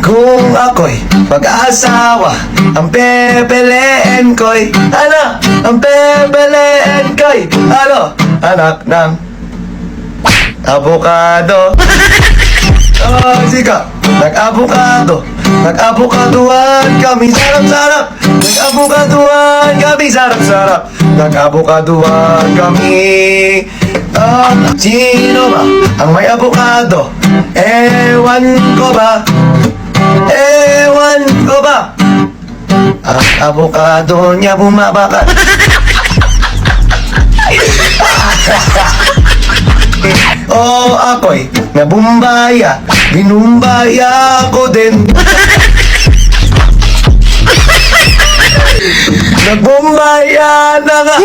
Kung ako'y mag-aasawa, ang pepelein ko'y ano? Ang pepelein ko'y ano? Anak ng abukado. Oh, sika. Nag-abukado. Nag-abukaduan kami, sarap-sarap. Nag-abukaduan kami, sarap-sarap. Nag-abukaduan kami. Sino ba ang may abukado? Ewan ko ba? Ewan ko ba? Ang abukado niya bumabakat. Oh, ako'y nabumbaya, binumbaya ko din. Nagbumbaya na nga,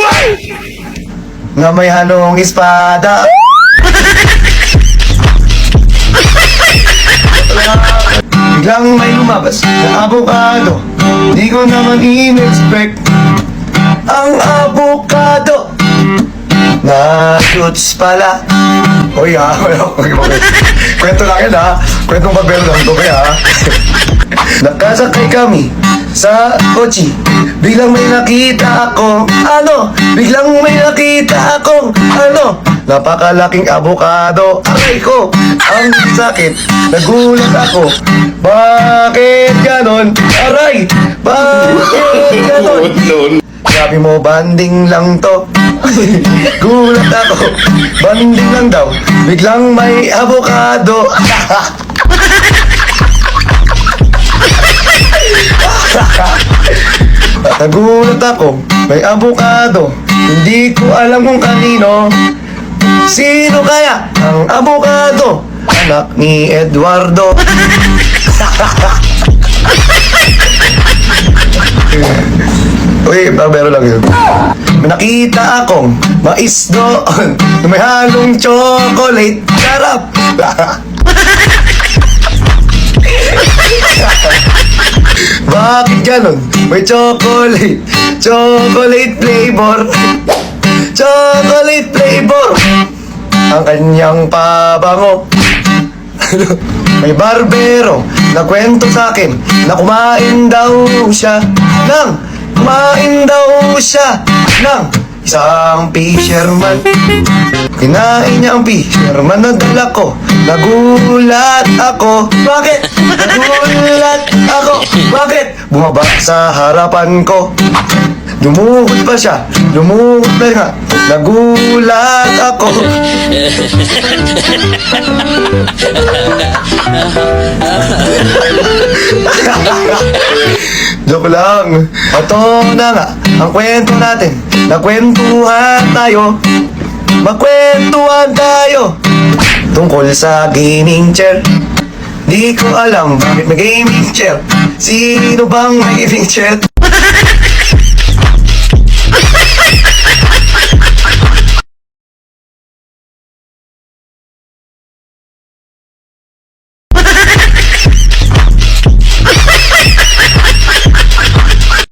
nga may halong espada. Biglang may lumabas na abukado, di ko naman in-expect. Ang abukado na-shoots pala. Uy kwento lang yan ha. Kwentong papel lang ito kaya ha. Nakasakay kami sa kotse. Biglang may nakita ako. Ano? Biglang may nakita akong ano? Napakalaking abukado. Aray ko, ang sakit. Nagulat ako. Bakit ganon? Aray! Bakit ganon? Sabi mo, banding lang to. Gulat ako. Banding lang daw. Biglang may abukado. Nagulat ako. May abukado. Hindi ko alam kung kanino. Sino kaya ang abukado? Anak ni Eduardo. Uy, pabero lang yun. May nakita akong mais doon na may halong chocolate. Sarap! Bakit ganon? May chocolate. Chocolate flavor. Chocolate flavor. Ang kanyang pabango. May barbero na kwento sa akin na kumain daw siya ng isang fisherman. Kinain niya ang fisherman na dala ko. Nagulat ako. Bakit? Nagulat ako. Bakit? Bumaba sa harapan ko. Lumuhod pa siya. Lumuhod na nga. Nagulat ako. Joke lang. Ito na nga ang kwento natin. Nagkwentuhan tayo. Magkwentuhan tayo tungkol sa gaming chair. Di ko alam bakit may gaming chair. Sino bang may gaming chair?